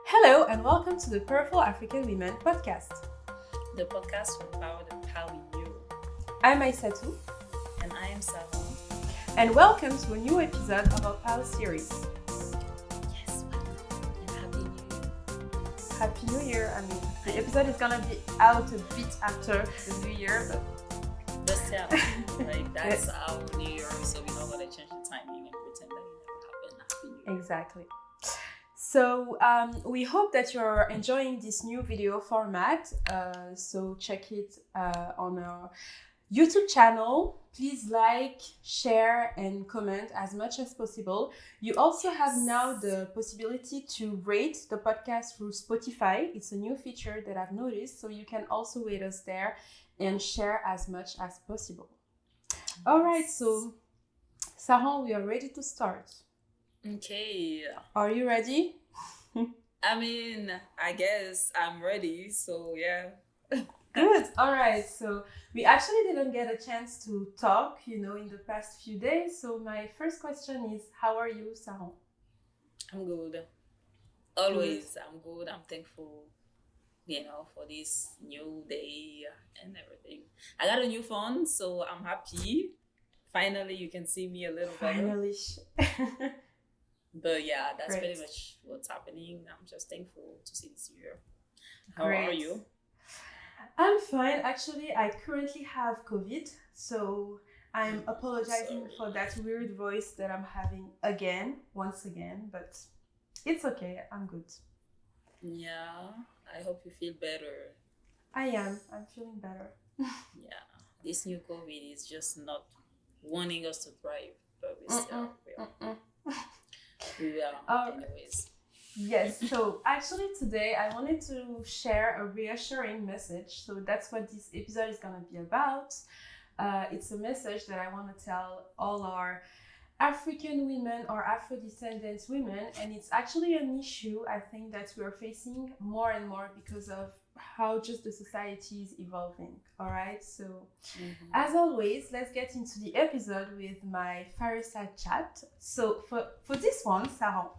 Hello and welcome to the Powerful African Women podcast. The podcast will empower the power in you. I'm Aissatou, And I am Savon. and welcome to a new episode of our PAL series. Yes, welcome and Happy New Year. Happy New Year! I mean, the episode is gonna be out a bit after the New Year, But still, that's our New Year, so we're not going to change the timing and pretend that it never happened. Happy New Year. exactly. So we hope that you're enjoying this new video format. So check it on our YouTube channel. Please like, share, and comment as much as possible. You also have now the possibility to rate the podcast through Spotify. It's a new feature that I've noticed, so you can also rate us there and share as much as possible. All right, so Sahan, we are ready to start. Okay. Are you ready? I mean, I guess I'm ready, so yeah. Good. All right. So we actually didn't get a chance to talk, in the past few days. So my first question is, how are you, Saron? I'm good. Always, I'm good. I'm thankful, for this new day and everything. I got a new phone, so I'm happy. Finally, you can see me a little better. Finally. But yeah, that's Great. pretty much what's happening. I'm just thankful to see this year. How are Great. you? I'm fine. Actually, I currently have COVID, so I'm apologizing Sorry. for that weird voice that I'm having once again, but it's okay. I'm good. Yeah, I hope you feel better. I am. I'm feeling better. Yeah, this new COVID is just not wanting us to thrive, but we still will. We will, anyways. Yes, so actually today I wanted to share a reassuring message. So that's what this episode is going to be about. It's a message that I want to tell all our African women or Afro-descendant women, and it's actually an issue I think that we're facing more and more because of how just the society is evolving. All right, so as always, let's get into the episode with my fireside chat. So for this one, Sarah,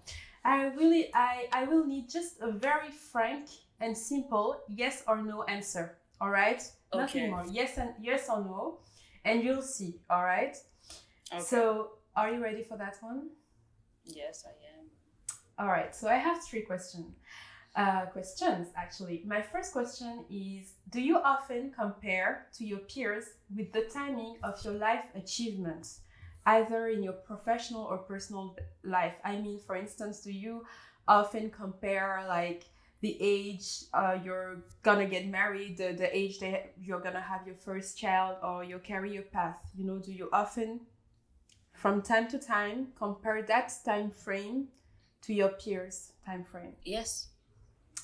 I will need just a very frank and simple yes or no answer. All right, nothing more. Yes or no, and you'll see. All right. Okay. So are you ready for that one? Yes, I am. All right. So I have three questions. Actually. My first question is, do you often compare to your peers with the timing of your life achievements, either in your professional or personal life? I mean, for instance, do you often compare like the age you're gonna get married, the age that you're gonna have your first child, or your career path? Do you often, from time to time, compare that time frame to your peers' time frame? Yes.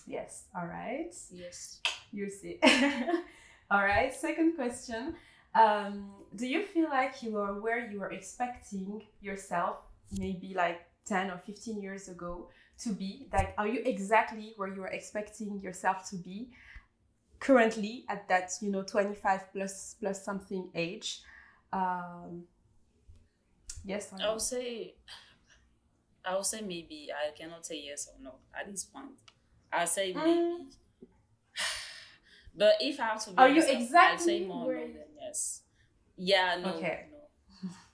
Yes. All right. Yes. You see. All right. Second question. Do you feel like you are where you were expecting yourself, maybe like 10 or 15 years ago, to be? Like, are you exactly where you were expecting yourself to be currently at that, 25 plus something age? Yes or no? I would say maybe. I cannot say yes or no at this point. I'll say maybe. But if I have to be Are you honest, exactly I'll say more where? no than yes. Yeah, no, Okay.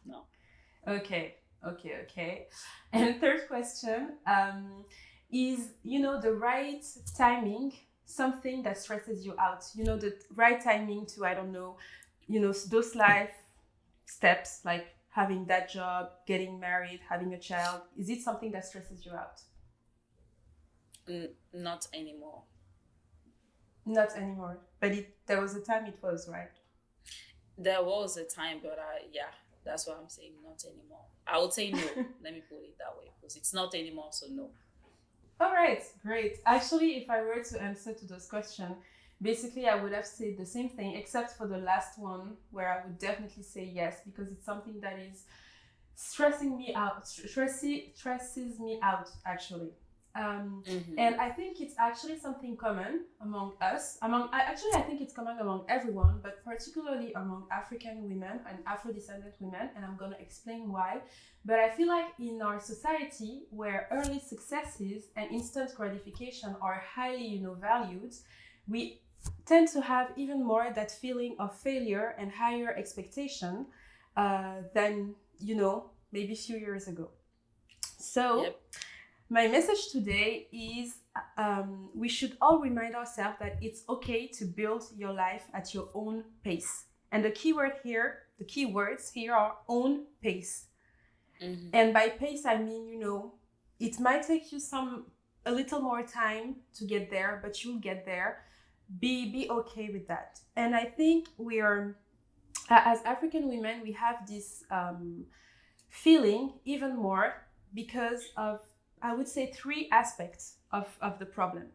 no. Okay. And third question is, the right timing something that stresses you out? The right timing to, I don't know, those life steps like having that job, getting married, having a child. Is it something that stresses you out? Not anymore. Not anymore. But there was a time it was, right? There was a time, but that's what I'm saying. Not anymore. I would say no. Let me put it that way, because it's not anymore, so no. All right, great. Actually, if I were to answer to those questions, basically I would have said the same thing, except for the last one, where I would definitely say yes, because it's something that is stressing me out, stresses me out, actually. And I think it's actually something common among us. I think it's common among everyone, but particularly among African women and Afro-descendant women. And I'm gonna explain why. But I feel like in our society, where early successes and instant gratification are highly, valued, we tend to have even more that feeling of failure and higher expectation than maybe a few years ago. So. Yep. My message today is we should all remind ourselves that it's okay to build your life at your own pace. And the keywords here are own pace. Mm-hmm. And by pace, I mean, it might take you a little more time to get there, but you'll get there. Be okay with that. And I think we are, as African women, we have this feeling even more because of, I would say, three aspects of the problem.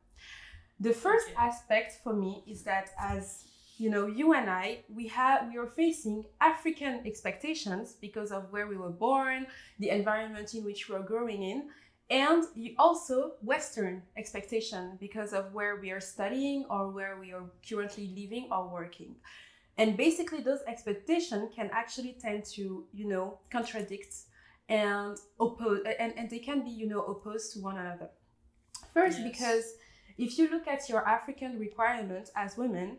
The first aspect for me is that as you and I, we are facing African expectations because of where we were born, the environment in which we are growing in, and also Western expectation because of where we are studying or where we are currently living or working. And basically those expectations can actually tend to, contradict and oppose, and they can be opposed to one another. First, because if you look at your African requirements as women,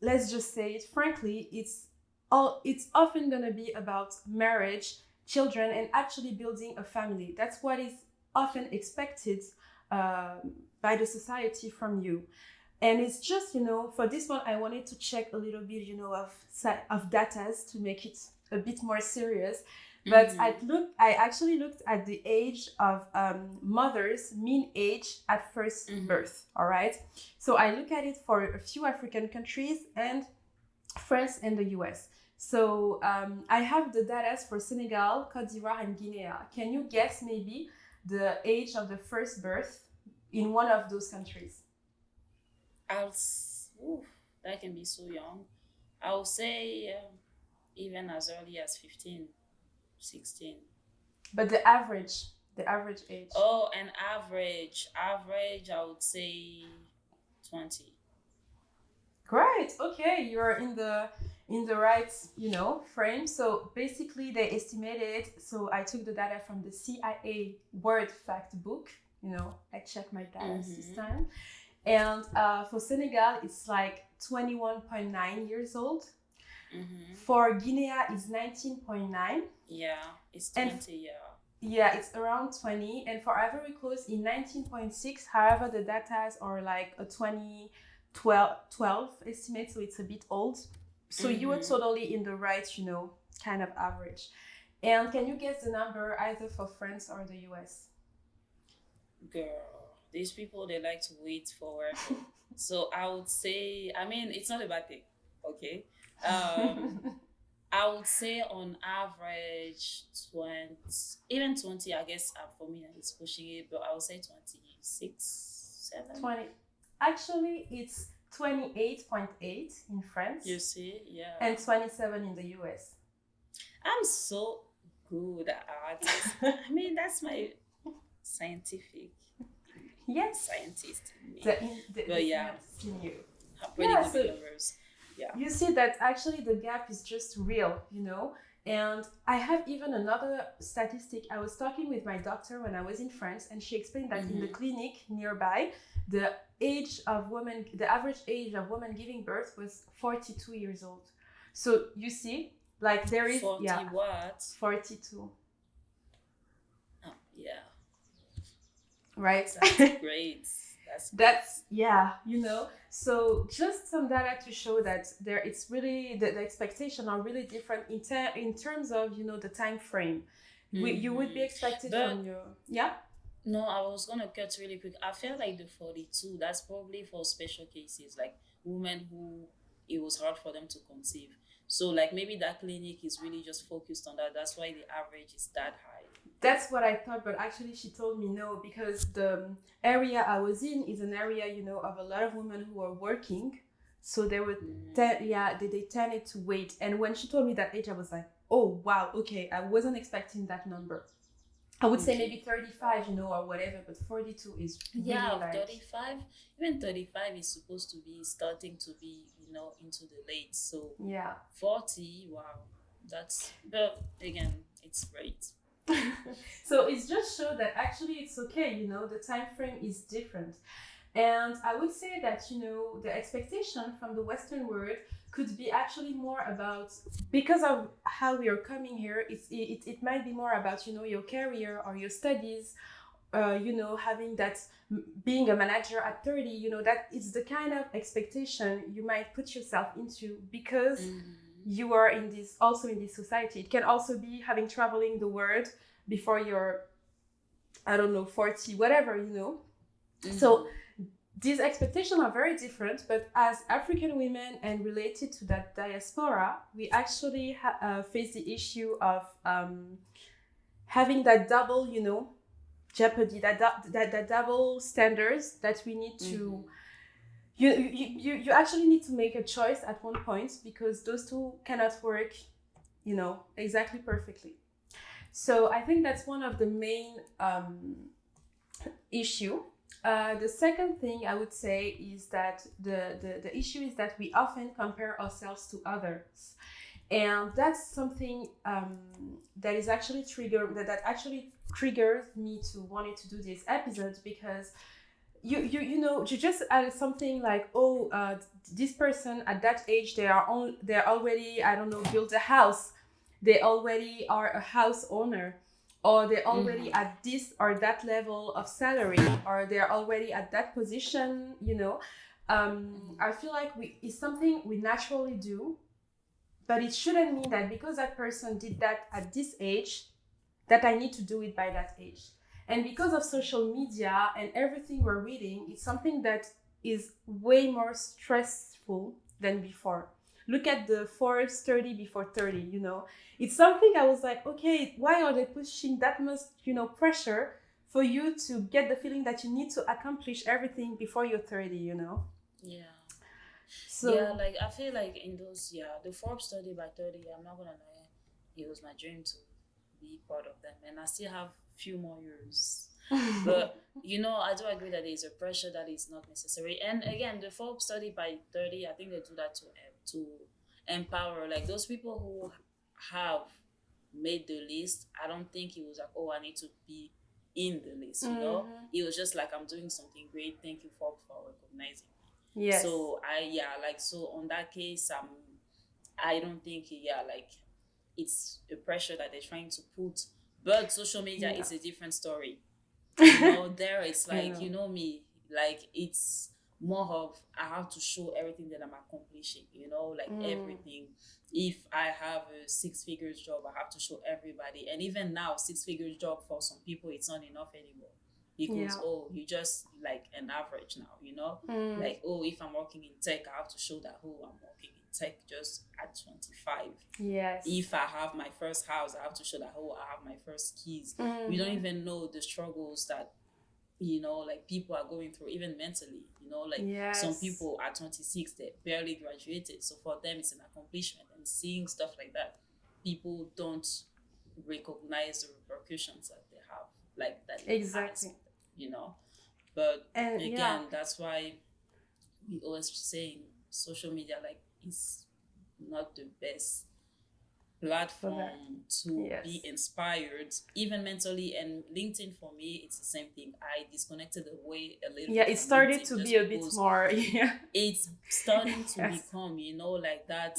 let's just say it frankly, it's often going to be about marriage, children, and actually building a family. That's what is often expected by the society from you. And it's just, for this one, I wanted to check a little bit, of data to make it a bit more serious. But I actually looked at the age of mothers, mean age at first birth, all right? So I look at it for a few African countries and France and the US. So I have the data for Senegal, Cote d'Ivoire, and Guinea. Can you guess maybe the age of the first birth in one of those countries? That can be so young. I'll say even as early as 15. 16. But the average age. Oh, an average, I would say 20. Great. Okay, you're in the right, frame. So basically they estimated, so I took the data from the CIA Word Fact Book, I checked my data this time. And for Senegal, it's like 21.9 years old. For Guinea, it's 19.9. Yeah, it's 20, Yeah, it's around 20. And for Ivory Coast, in 19.6, however, the data are like a 2012 estimate, so it's a bit old. So you were totally in the right, kind of average. And can you guess the number either for France or the US? Girl, these people, they like to wait for so I would say, it's not a bad thing, okay? I would say on average 20, even 20, I guess for me it's pushing it, but I would say 26, 7. 20. Actually, it's 28.8 in France. You see, yeah. And 27 in the US. I'm so good at art. That's my scientific scientist in me. But yeah, in you. I'm pretty good with numbers. Yeah. You see that actually the gap is just real, And I have even another statistic. I was talking with my doctor when I was in France, and she explained that in the clinic nearby, the average age of women giving birth was 42 years old. So you see, like there is 40 what? 42. Oh, yeah. Right. That's great. That's So just some data to show that it's really the expectations are really different in terms of the time frame. You would be expected from your No, I was gonna cut really quick. I feel like the 42, that's probably for special cases, like women who it was hard for them to conceive. So like maybe that clinic is really just focused on that. That's why the average is that high. That's what I thought, but actually she told me no, because the area I was in is an area, of a lot of women who are working. So they would, they tended to wait. And when she told me that age, I was like, oh, wow, okay, I wasn't expecting that number. I would say Okay. maybe 35, or whatever, but 42 is really Yeah, like, 35. Even 35 is supposed to be starting to be, into the late. So yeah. 40, wow, but again, it's great. So it's just show that actually it's okay, the time frame is different. And I would say that, the expectation from the Western world could be actually more about, because of how we are coming here, it might be more about, your career or your studies, having that, being a manager at 30, that is the kind of expectation you might put yourself into because you are also in this society. It can also be having traveling the world before you're, I don't know, 40, whatever, So these expectations are very different, but as African women and related to that diaspora, we actually face the issue of having that double, jeopardy, that double standards that we need to. You actually need to make a choice at one point because those two cannot work, exactly perfectly. So I think that's one of the main issue. The second thing I would say is that the issue is that we often compare ourselves to others. And that's something that is actually that actually triggers me to wanting to do this episode because you just add something like, this person at that age, they're already, I don't know, built a house, they already are a house owner, or they're already at this or that level of salary, or they're already at that position, I feel like it's something we naturally do, but it shouldn't mean that because that person did that at this age, that I need to do it by that age. And because of social media and everything we're reading, it's something that is way more stressful than before. Look at the Forbes 30 before 30, It's something I was like, okay, why are they pushing that much, pressure for you to get the feeling that you need to accomplish everything before you're 30, Yeah. So, Yeah, like I feel like in those, the Forbes 30 by 30, I'm not gonna lie, it was my dream to be part of them, and I still have few more years. But I do agree that there's a pressure that is not necessary. And again, the Forbes 30 by 30, I think they do that to empower like those people who have made the list. I don't think it was like, oh, I need to be in the list. It was just like, I'm doing something great. Thank you, Forbes, for recognizing me. yes. So so on that case, I don't think like it's a pressure that they're trying to put. But social media is a different story. There it's like, me, like it's more of I have to show everything that I'm accomplishing, like everything. If I have a 6-figure job, I have to show everybody. And even now, 6-figure job for some people, it's not enough anymore. Because you just like an average now, like, if I'm working in tech, I have to show that I'm working in tech just at 25. Yes. If I have my first house, I have to show that I have my first keys. We don't even know the struggles that like people are going through, even mentally. Like some people at 26, they barely graduated, so for them it's an accomplishment. And seeing stuff like that, people don't recognize the repercussions that they have, like that exactly has, but again, that's why we always saying social media like is not the best platform to be inspired, even mentally. And LinkedIn, for me, it's the same thing. I disconnected away a little bit. It started to be a bit more it's starting to become like that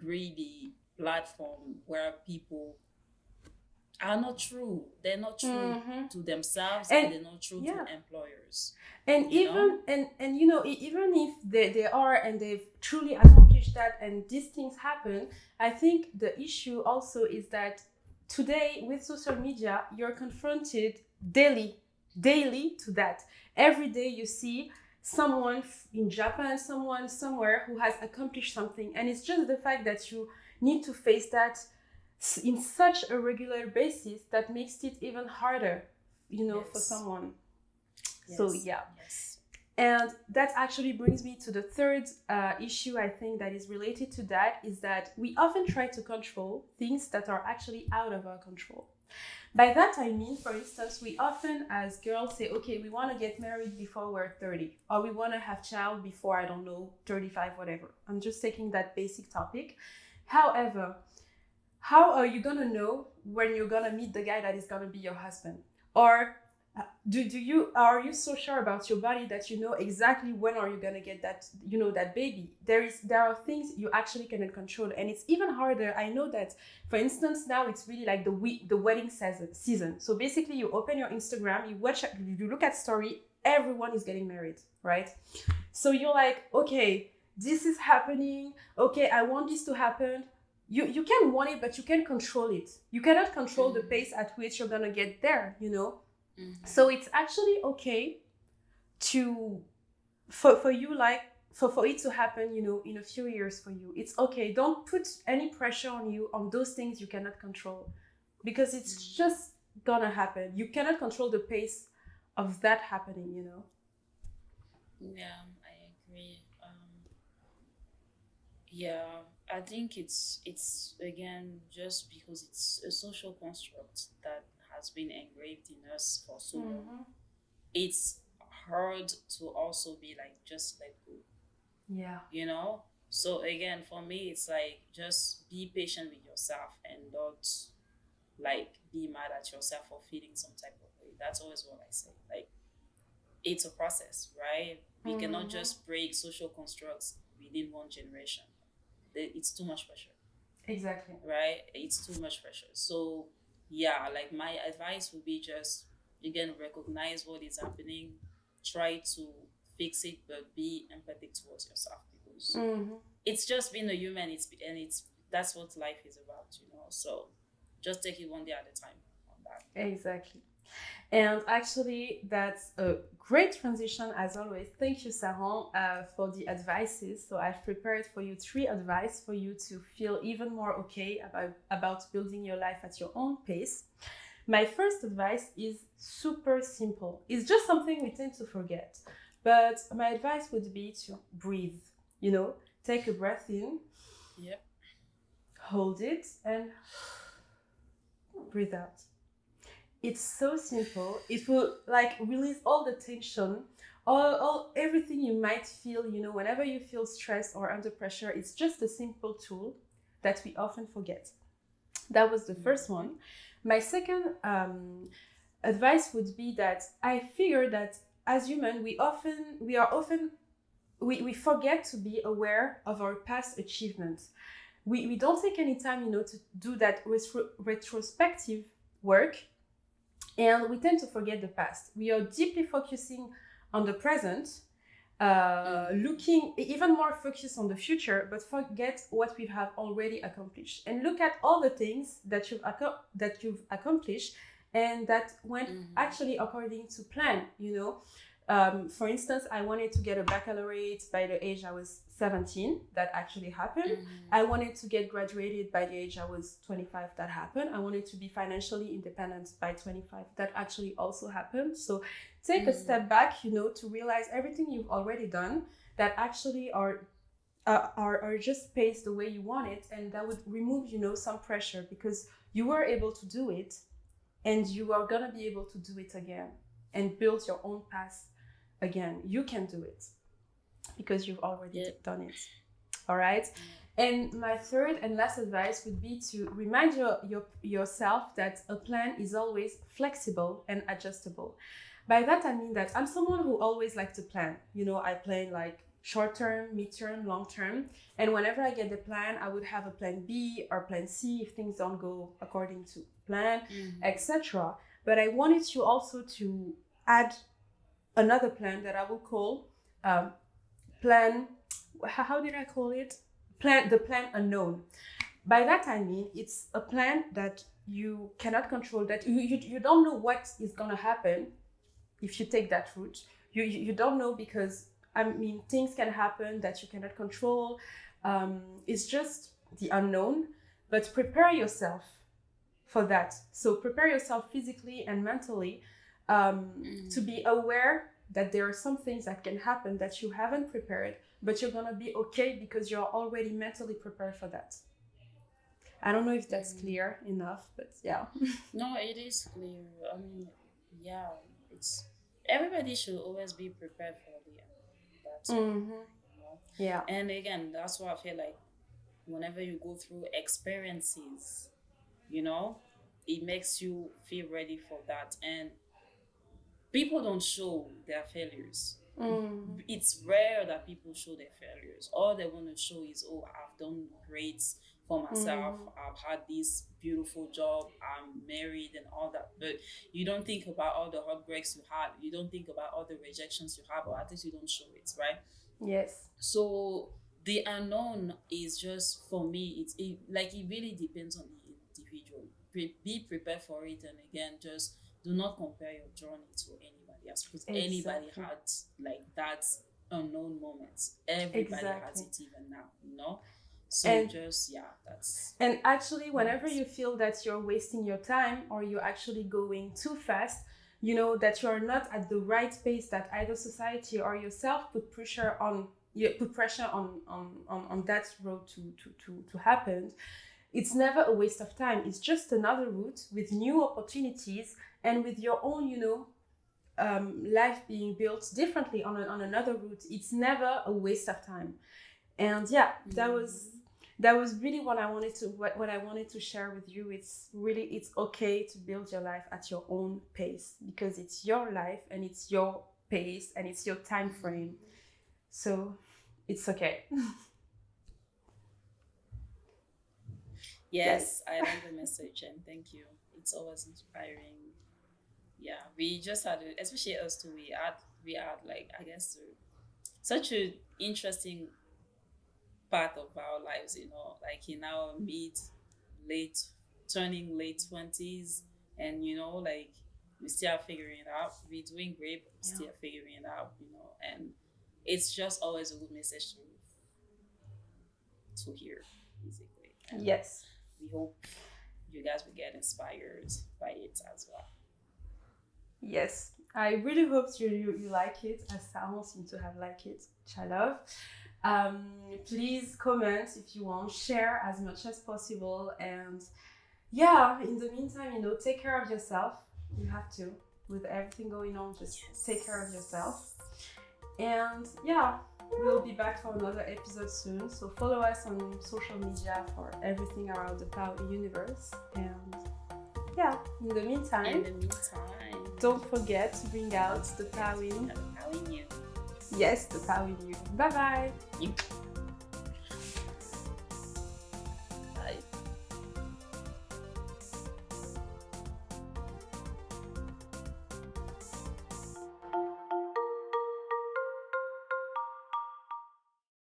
greedy platform where people are not true. They're not true to themselves, and they're not true to employers. And even even if they are and they've truly accomplished that and these things happen, I think the issue also is that today with social media, you're confronted daily to that. Every day you see someone in Japan, someone somewhere who has accomplished something, and it's just the fact that you need to face that in such a regular basis that makes it even harder, for someone. Yes. So and that actually brings me to the third issue I think that is related to that, is that we often try to control things that are actually out of our control. By that I mean, for instance, we often as girls say, okay, we want to get married before we're 30, or we want to have child before, I don't know, 35, whatever. I'm just taking that basic topic. However, how are you gonna know when you're gonna meet the guy that is gonna be your husband? Or are you so sure about your body that you know exactly when are you gonna get that, that baby? There are things you actually cannot control, and it's even harder. I know that, for instance, now it's really like the wedding season. So basically, you open your Instagram, you look at story, everyone is getting married, right? So you're like, okay, this is happening. Okay, I want this to happen. You can want it, but you can't control it. You cannot control the pace at which you're gonna get there, So it's actually okay for you, like for it to happen, in a few years for you. It's okay. Don't put any pressure on you on those things you cannot control, because it's just gonna happen. You cannot control the pace of that happening, Yeah, I agree. Yeah, I think it's again just because it's a social construct that has been engraved in us for so long. It's hard to also be like just let go, Yeah. So again, for me, it's like just be patient with yourself and not like be mad at yourself for feeling some type of way. That's always what I say. Like it's a process, right? We cannot just break social constructs within one generation. It's too much pressure. Exactly. Right? It's too much pressure. So yeah, like my advice would be just again recognize what is happening, try to fix it, but be empathic towards yourself, because it's just being a human. It's that's what life is about. So just take it one day at a time on that. Exactly. And actually, that's a great transition as always. Thank you, Saran, for the advices. So I've prepared for you 3 advice for you to feel even more okay about building your life at your own pace. My first advice is super simple. It's just something we tend to forget. But my advice would be to breathe. Take a breath in. Yep. Hold it and breathe out. It's so simple. It will like release all the tension, all everything you might feel, whenever you feel stressed or under pressure. It's just a simple tool that we often forget. That was the first one. My second advice would be that I figure that as human, we forget to be aware of our past achievements. We don't take any time, to do that retrospective work. And we tend to forget the past. We are deeply focusing on the present, looking even more focused on the future, but forget what we have already accomplished. And look at all the things that you've accomplished and that went actually according to plan. For instance, I wanted to get a baccalaureate by the age I was 17. That actually happened. I wanted to get graduated by the age I was 25. That happened. I wanted to be financially independent by 25. That actually also happened. So take a step back, to realize everything you've already done that actually are just paced the way you want it, and that would remove, some pressure, because you were able to do it, and you are gonna be able to do it again and build your own path again. You can do it because you've already done it. All right. And my third and last advice would be to remind yourself that a plan is always flexible and adjustable. By that I mean that I'm someone who always likes to plan. I plan like short term, mid-term, long term. And whenever I get the plan, I would have a plan B or plan C if things don't go according to plan, etc. But I wanted you also to add another plan that I will call plan. How did I call it? The plan unknown. By that I mean it's a plan that you cannot control, that you don't know what is gonna happen if you take that route. You don't know, because things can happen that you cannot control. It's just the unknown, but prepare yourself for that. So prepare yourself physically and mentally to be aware that there are some things that can happen that you haven't prepared, but you're gonna be okay because you're already mentally prepared for that. I don't know if that's clear enough, but yeah. No, it is clear. I mean, yeah, it's everybody should always be prepared for the that sort of Hmm. thing, you know. Yeah. And again, that's why I feel like whenever you go through experiences, you know, it makes you feel ready for that. And people don't show their failures. Mm. It's rare that people show their failures. All they want to show is, oh, I've done great for myself. Mm. I've had this beautiful job. I'm married and all that. But you don't think about all the heartbreaks you had. You don't think about all the rejections you have, or at least you don't show it, right? Yes. So the unknown is just for me. Like it really depends on the individual. Be prepared for it, and again, just do not compare your journey to anybody else because anybody Exactly. had like that unknown moments. Everybody has Exactly. it even now, you know. So And just yeah, that's And actually, whenever yes. you feel that you're wasting your time or you're actually going too fast, you know that you're not at the right pace, that either society or yourself put pressure on that road to happen. It's never a waste of time. It's just another route with new opportunities and with your own, life being built differently on another route. It's never a waste of time. And yeah, that was really what I wanted to share with you. It's okay to build your life at your own pace because it's your life and it's your pace and it's your time frame. So it's okay. Yes. Yes, I love the message and thank you. It's always inspiring. Yeah, we just had, especially us two, we had like I guess such a interesting part of our lives, you know, like in our late, turning late 20s, and you know, like we still are figuring it out. We're doing great, but we Yeah. still are figuring it out, you know, and it's just always a good message to hear, basically. And Yes. we hope you guys will get inspired by it as well. Yes. I really hope you like it, as Salmon seems to have liked it, which I love. Please comment if you want, share as much as possible, and yeah, in the meantime, take care of yourself. You have to, with everything going on, just take care of yourself. And yeah, we'll be back for another episode soon. So follow us on social media for everything around the Power universe. And yeah, in the meantime, don't forget to bring out the power in. How in you. Yes, the power in you. Bye bye. You.